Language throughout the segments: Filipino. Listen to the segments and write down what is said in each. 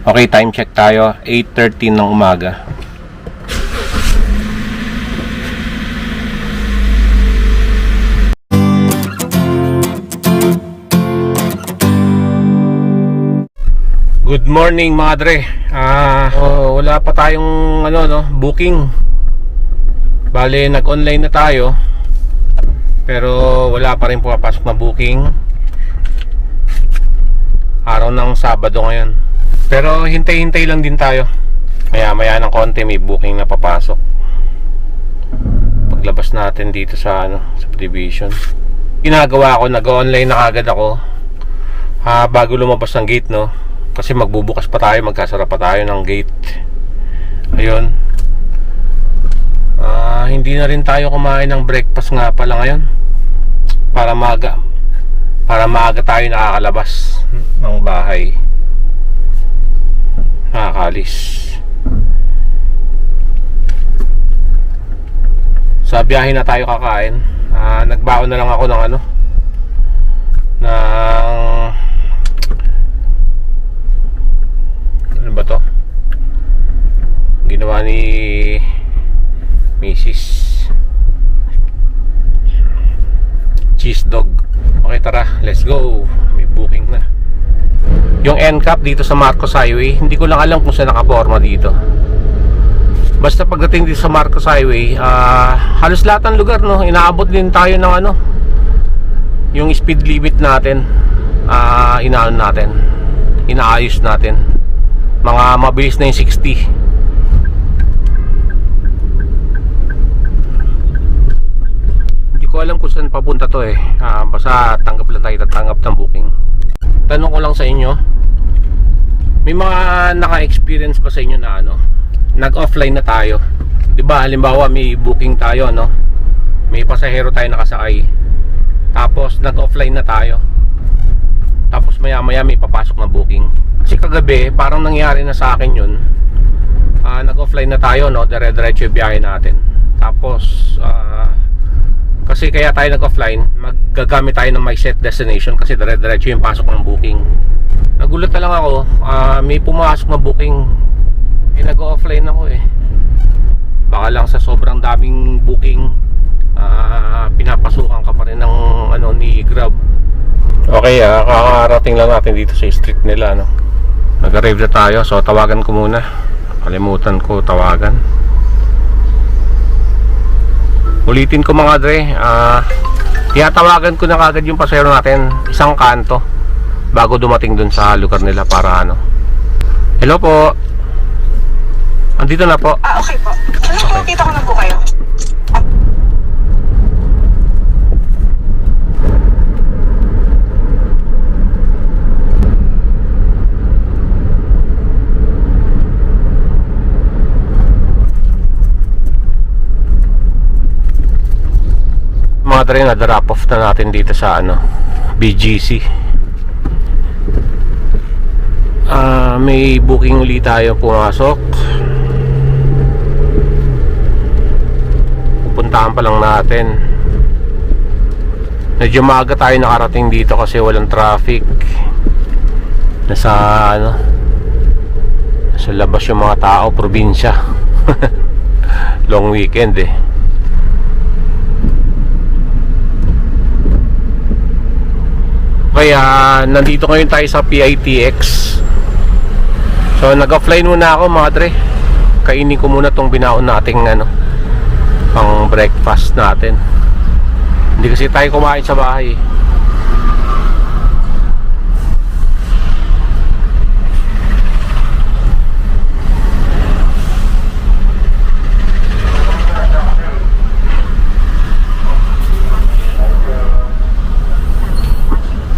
Okay, time check tayo. 8:13 ng umaga. Good morning, madre. Wala pa tayong booking. Bale, nag-online na tayo. Pero wala pa rin pumapasok na booking. Araw ng Sabado ngayon. Pero hintay-hintay lang din tayo. Maya ng konti may booking na papasok. Paglabas natin dito sa subdivision. Ginagawa ko, nag-online na kagad ako. Bago lumabas ng gate, no? Kasi magbubukas pa tayo, magkasara pa tayo ng gate. Ayun. Hindi na rin tayo kumain ng breakfast nga pala ngayon. Para maaga tayo nakakalabas ng bahay. Nakakalis. Sa biyahe na tayo kakain. Nagbaon na lang ako ng ano ba to? Ginawa ni Mrs. Cheese dog. Okay, tara, let's go. May booking na. Yung NCAP dito sa Marcos Highway, hindi ko lang alam kung saan nakaporma dito. Basta pagdating dito sa Marcos Highway, halos lahat ng lugar, no, inaabot din tayo ng yung speed limit natin. Inaayos natin. Mga mabilis na yung 60. Hindi ko alam kung saan papunta to eh. Basta tanggap lang tayo, tatanggap ng booking. Tanong ko lang sa inyo, may mga naka-experience ba sa inyo na nag-offline na tayo? 'Di ba? Halimbawa, may booking tayo, may pasahero tayo nakasakay. Tapos nag-offline na tayo. Tapos maya-maya may papasok na booking. Kasi kagabi, parang nangyari na sa akin 'yun. Nag-offline na tayo, dire-diretso yung biyahe natin. Tapos kasi kaya tayo nag-offline, maggagamit tayo ng my set destination kasi dire-diretso yung pasok ng booking. Nagulat na lang ako, may pumasok na booking. Nag-offline ako eh. Baka lang sa sobrang daming booking, pinapasukan ka pa rin ng ni Grab. Okay, kakarating lang natin dito sa street nila, Nag-arrive na tayo, so tawagan ko muna. Kalimutan ko tawagan. Ulitin ko mga dre, tiyatawagan ko na kagad yung pasahero natin isang kanto bago dumating dun sa lugar nila para Hello po. Andito na po. Okay po. Nakita ko na po kayo. Mga dre, na-drop off na natin dito sa BGC. May booking ulit tayo pumasok. Pupuntahan pa lang natin. Medyo maaga tayo nakarating dito kasi walang traffic. Nasa labas yung mga tao, probinsya. Long weekend eh. Kaya nandito ngayon tayo sa PITX. So nag-offline muna ako mga dre. Kainin ko muna tong binaon nating pang breakfast natin. Hindi kasi tayo kumain sa bahay.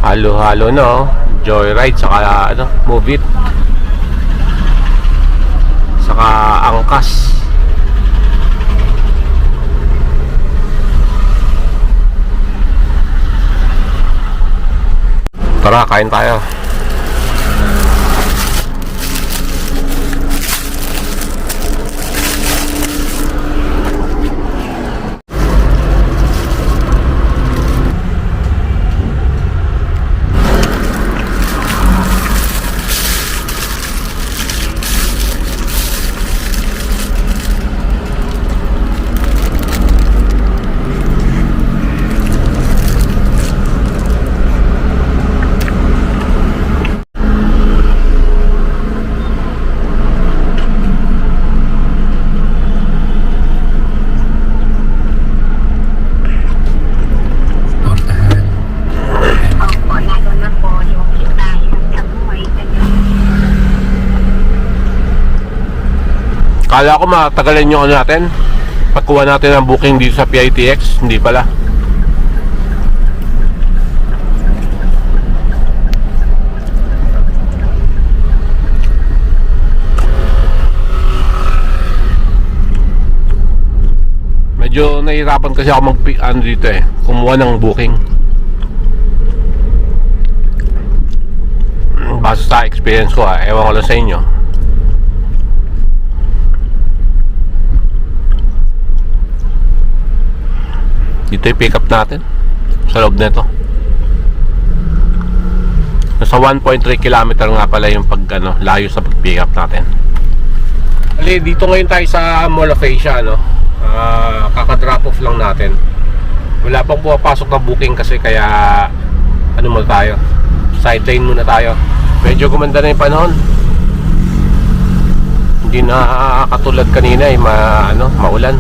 Halo-halo no, Joyride saka Move It. Saka Angkas. Tara, kain tayo. Kala ko matagalan yung ano natin, pagkuha natin ng booking dito sa PITX. Hindi pala. Medyo nahihirapan kasi ako ano dito kumuha ng booking. Base sa experience ko ewan ko lang sa inyo. Dito yung pick up natin sa loob nito. Nasa 1.3 kilometer nga pala yung layo sa pag-pick up natin. Ali, dito ngayon tayo sa Mall of Asia, kaka-drop off lang natin. Wala pang pumapasok na booking kasi, kaya muna tayo, sideline muna tayo. Medyo gumanda na yung panahon. Hindi na katulad kanina maulan.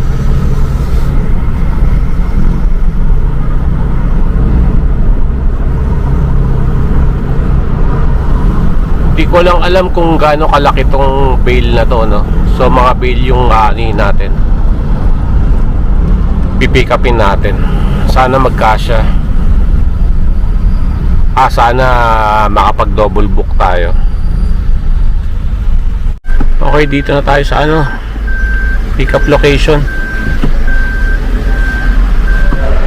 Hindi ko lang alam kung gaano kalaki tong bale na to, So mga bale yung natin, pipick upin natin. Sana magkasya. Sana makapag double book tayo. Okay, dito na tayo sa pick up location.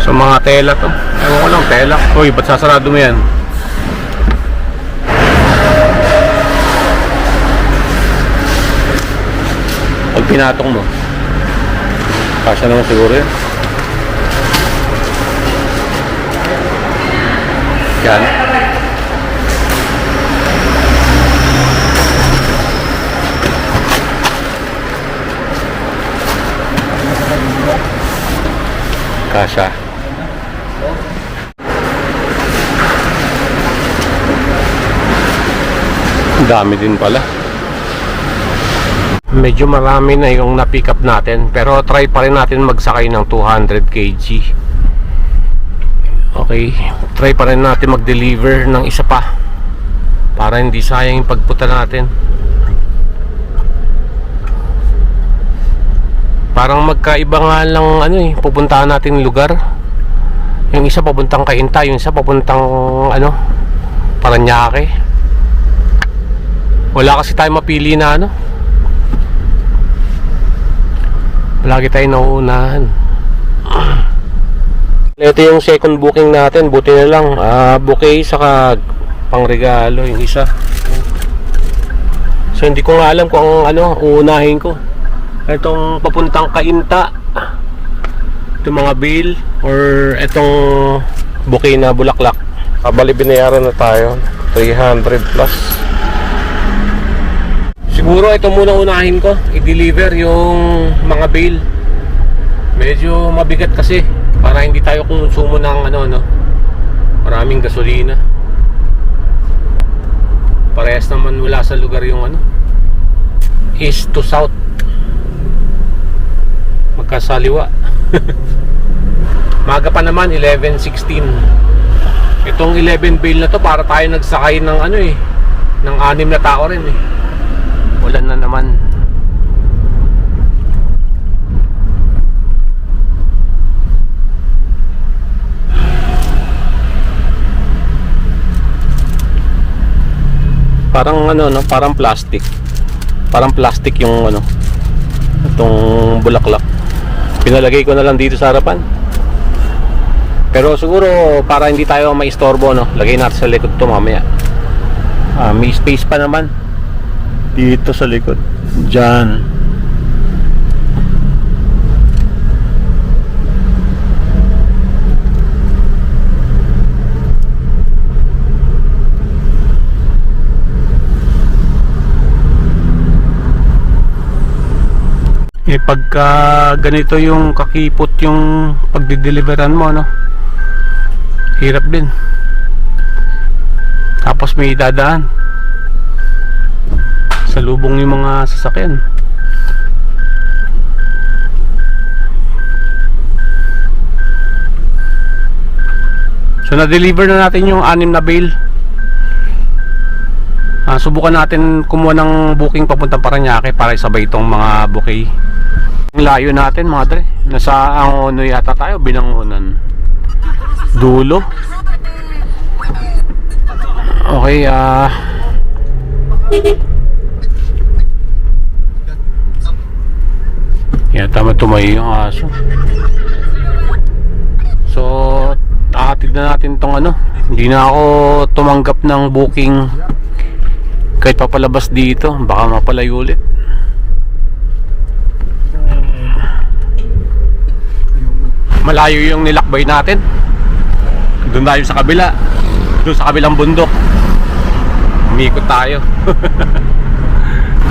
So mga tela to. Ewan ko lang, tela. Uy, ba't sasarado mo yan? Pag pinatong mo, kasya naman siguro yun. Yan. Kasya. Dami din pala. Medyo marami na yung na-pick up natin, pero try pa rin natin magsakay ng 200 kg. Okay, try pa rin natin mag-deliver ng isa pa para hindi sayang yung pagpunta natin. Parang magkaiba nga lang pupuntahan natin lugar. Yung isa papuntang Cainta, yung isa papuntang Parañaque. Wala kasi tayo mapili na lagi tayo nauunahan. Ito yung second booking natin. Buti na lang bouquet saka pangregalo yung isa. So hindi ko nga alam kung uunahin ko. Itong papuntang Cainta, itong mga bill, or itong bouquet na bulaklak. Bali binayaran na tayo 300 plus. Siguro ito muna unahin ko, i-deliver yung mga bail. Medyo mabigat kasi, para hindi tayo konsumo ng maraming gasolina. Parehas naman wala sa lugar yung east to south, magkasaliwa. Maga pa naman, 11:16. Itong 11 bail na to, para tayo nagsakay ng ng 6 na tao rin Ulan na naman. Parang parang plastic. Parang plastic yung itong bulaklak. Pinalagay ko na lang dito sa harapan. Pero siguro para hindi tayo maistorbo, lagay natin sa likod to mamaya. May space pa naman dito sa likod. Diyan. Pagka ganito yung kakipot yung pagdideliveran mo, hirap din. Tapos may dadaan sa lubong yung mga sasakyan. So na-deliver na natin yung 6 na bail. Subukan natin kumuha ng booking papuntang Parañaque para isabay itong mga bouquet. Ang layo natin mga dre. Nasa Angono yata tayo, Binangonan. Dulo. Okay, yan, tama tumayo yung aso. So, ahatid na natin tong ano. Hindi na ako tumanggap ng booking kahit papalabas dito. Baka mapalayo ulit. Malayo yung nilakbay natin. Doon tayo sa kabila. Doon sa kabilang bundok. Umikot tayo.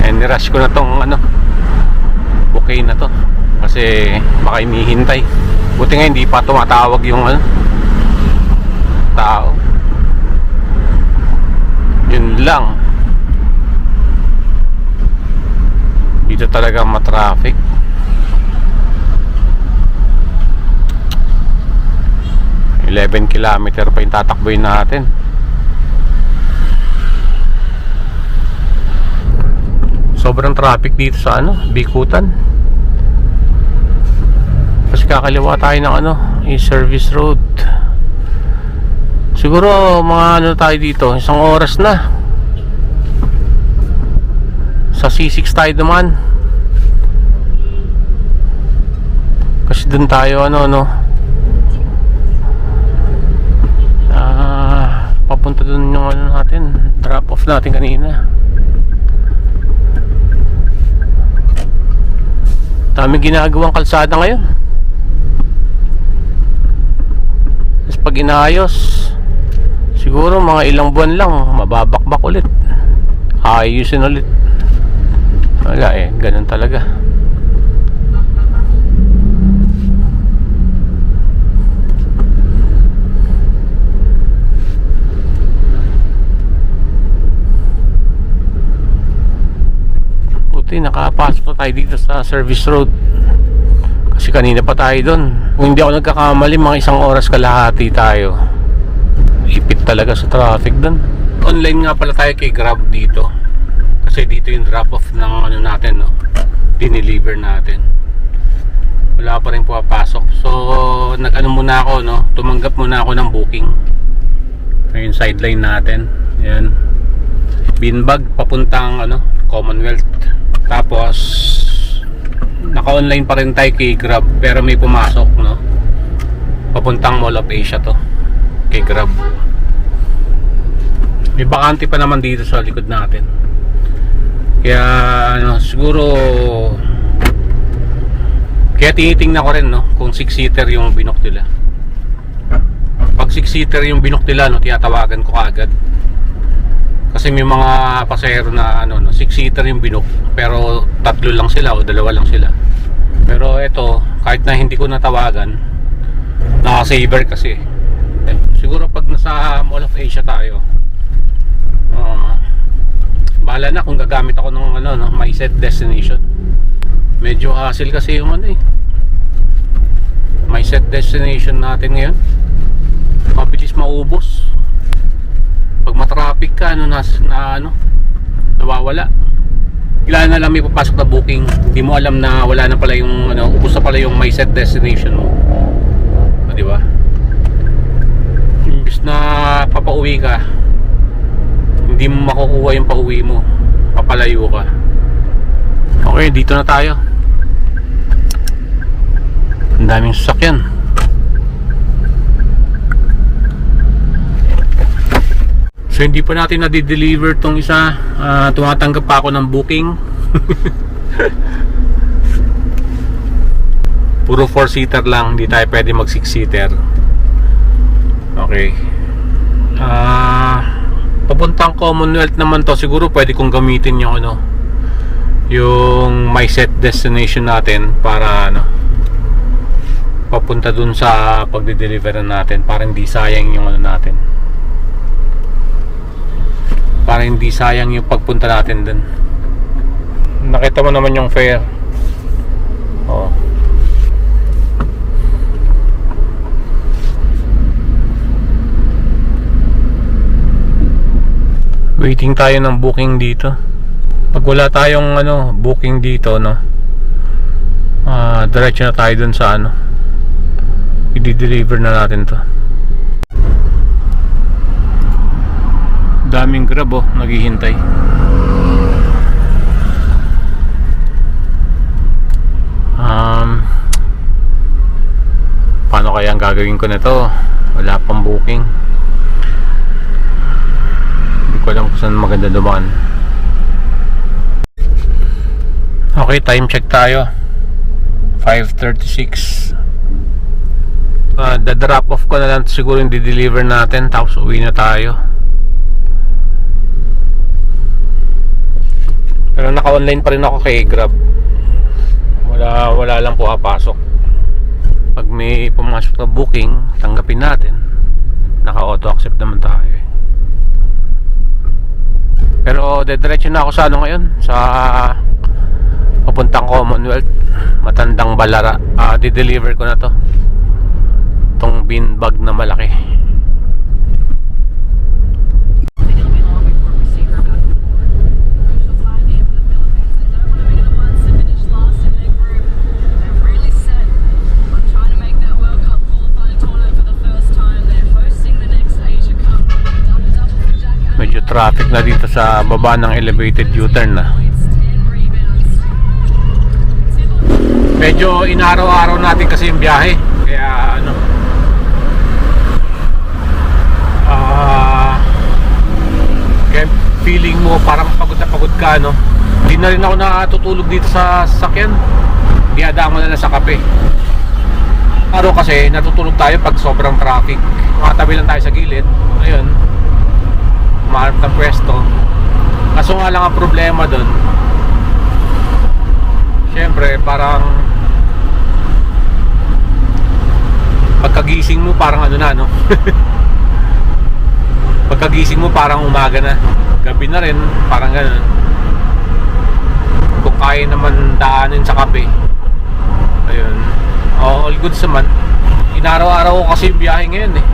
And nirush ko na tong ano, bouquet na to. Kasi baka inihintay. Buti nga hindi pa tumatawag yung ano, tao. Yun lang. Dito talaga matraffic. $11 kilometer pa yung tatakboy natin. Sobrang traffic dito sa ano, Bikutan. Kasi kakaliwa tayo ng ano, service road. Siguro mga ano tayo dito, isang oras na. Sa C6 tayo naman. Kasi dun tayo papunta dun yung ano natin, drop off natin kanina. Dami ginagawang kalsada ngayon. Tapos pag inayos, siguro mga ilang buwan lang mababakbak ulit, ayusin ulit. Wala ganun talaga. Nakapasok na tayo dito sa service road. Kasi kanina pa tayo doon. Kung hindi ako nagkakamali, mga isang oras kalahati tayo. Ipit talaga sa traffic doon. Online nga pala tayo kay Grab dito. Kasi dito yung drop off ng ano natin, no? Dineliver natin. Wala pa rin pumapasok. So nag-ano muna ako, no? Tumanggap muna ako ng booking. Yung sideline natin. Yan. Binbag papuntang ano, Commonwealth. Tapos naka-online pa rin tayo kay Grab, pero may pumasok, no? Papuntang Mall of Asia to kay Grab. May bakante pa naman dito sa likod natin. Kaya ano, siguro kaya tinitingnan ko rin, no, kung 6-seater yung binok nila. Pag 6-seater yung binok nila, no, tinatawagan ko kaagad. Kasi may mga pasahero na ano, no, 6-seater yung binok, pero 3 lang sila o 2 lang sila. Pero ito, kahit na hindi ko natawagan, naka-saver kasi. Siguro pag nasa Mall of Asia tayo, bahala na kung gagamit ako ng ano, no, my set destination. Medyo hassle kasi yung ano my set destination natin ngayon. Mabilis maubos. Pag matraffic ka, nawawala. Kailangan na lang may papasok na booking. Hindi mo alam na wala na pala yung ubos na pala yung my set destination mo. Di ba? Imbis na papauwi ka, hindi mo makukuha yung pauwi mo, papalayo ka. Okay, dito na tayo. Ang daming sasakyan. So hindi pa natin na-deliver tong isa. Tumatanggap pa ako ng booking. Puro 4-seater lang, hindi tayo pwede mag 6-seater. Okay. Papuntang Commonwealth naman to. Siguro pwede kong gamitin yung yung my set destination natin para papunta dun sa pagde-deliver natin, para hindi sayang yung natin. Para hindi sayang yung pagpunta natin dun. Nakita mo naman yung fare. Oh. Waiting tayo ng booking dito. Pag wala tayong booking dito, no, diretso na tayo dun sa i-deliver na natin to. Daming Grab naghihintay. Paano kaya ang gagawin ko na to? Wala pang booking. Hindi ko alam kung saan maganda dumaan. Okay, time check tayo. 5:36. Da-drop off ko na lang siguro yung di-deliver natin, tapos uwi na tayo. Pero naka-online pa rin ako kay Grab. Wala lang po papasok. Pag may pumasok na booking, tanggapin natin. Naka-auto accept naman tayo eh. Pero diretso na ako sa ngayon, sa papuntang Commonwealth, Matandang Balara. Di-deliver ko na to, itong bin bag na malaki. Medyo traffic na dito sa baba ng elevated U-turn na. Medyo inaraw-araw natin kasi yung biyahe. Kaya kaya feeling mo parang pagod na pagod ka, no? Hindi na rin ako natutulog dito sa sasakyan. Diadaan mo na lang sa kape. Araw kasi natutulog tayo pag sobrang traffic. Makatabi lang tayo sa gilid. Ayun, umaharap ng pwesto. Kaso nga lang ang problema doon, syempre parang pagkagising mo parang no? Pagkagising mo parang umaga na, gabi na rin, parang ganun. Kung kaya naman daanin sa kape, ayun, all good naman. Inaraw-araw ko kasi yung biyahe ngayon eh.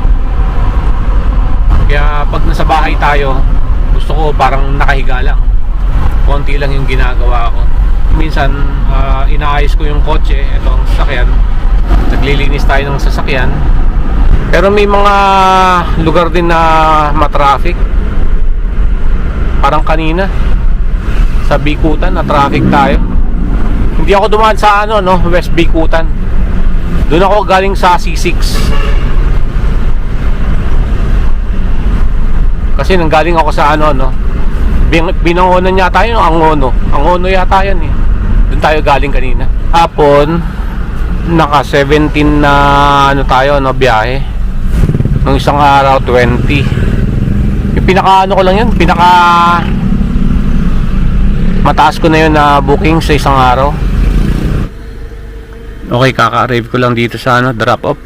Kaya pag nasa bahay tayo, gusto ko parang nakahiga lang. Konti lang yung ginagawa ko. Minsan inaayos ko yung kotse, itong sasakyan. Naglilinis tayo ng sasakyan. Pero may mga lugar din na matraffic. Parang kanina sa Bikutan na traffic tayo. Hindi ako dumaan sa West Bikutan. Doon ako galing sa C6. Kasi nanggaling ako sa Binangonan yata yun, Angono yata yan eh. Doon tayo galing kanina. Hapon, naka 17 na tayo, biyahe. Nung isang araw, 20. Yung pinaka ko lang yun, pinaka mataas ko na yun na booking sa isang araw. Okay, kaka-arrive ko lang dito sa drop off.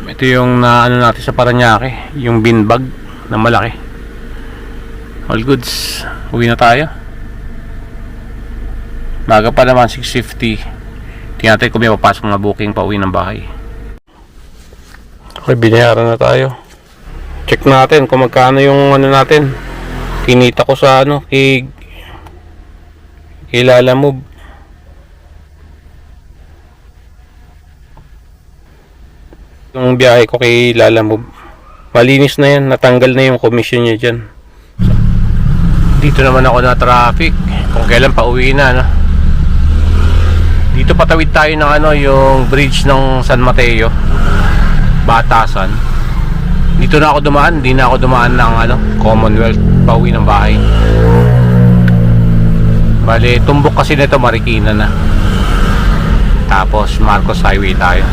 Ito yung natin sa Parañaque, yung bin bag na malaki. All goods. Uwi na tayo. Maga pa naman, 6:50. Tingnan natin kung may papasok na booking pa uwi ng bahay. Okay, binayaran na tayo. Check natin kung magkano yung natin. Kinita ko sa kay Lalamove. Yung biyahe ko kay Lalamove, malinis na yan, natanggal na yung commission niya dyan. Dito naman ako na traffic, kung kailan pa uwi na, Dito patawid tayo ng yung bridge ng San Mateo, Batasan. Dito na ako dumaan, hindi na ako dumaan ng Commonwealth pa uwi ng bahay. Bale, tumbok kasi nito Marikina na. Tapos Marcos Highway tayo.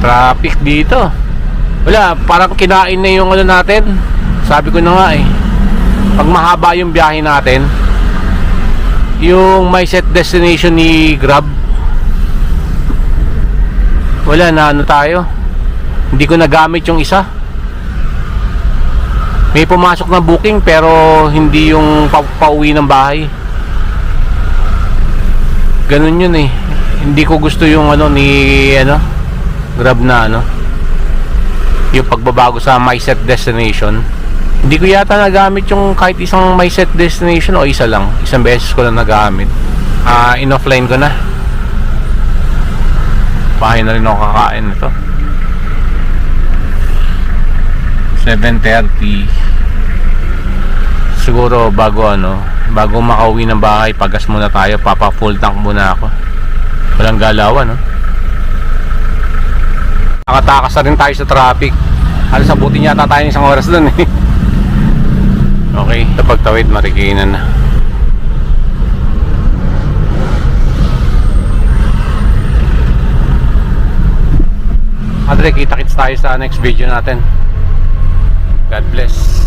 Traffic dito. Wala, parang kinain na yung natin. Sabi ko na nga eh, pag mahaba yung biyahe natin, yung my set destination ni Grab, wala na tayo. Hindi ko nagamit yung isa. May pumasok na booking pero hindi yung pauwi ng bahay. Ganun yun eh. Hindi ko gusto yung ni Grab na yung pagbabago sa my set destination. Hindi ko yata nagamit yung kahit isang may set destination o isa lang. Isang beses ko lang nagamit. In-offline ko na. Bahay na rin ako kakain ito. 7:30. Siguro bago makauwi ng bahay, pagas muna tayo, papa full tank muna ako. Walang galawan, no? Nakatakas na rin tayo sa traffic. Halos abutin yata tayo isang oras dun eh. Okay, sa pagtawid Marikina na. Andre, kita-kits tayo sa next video natin. God bless.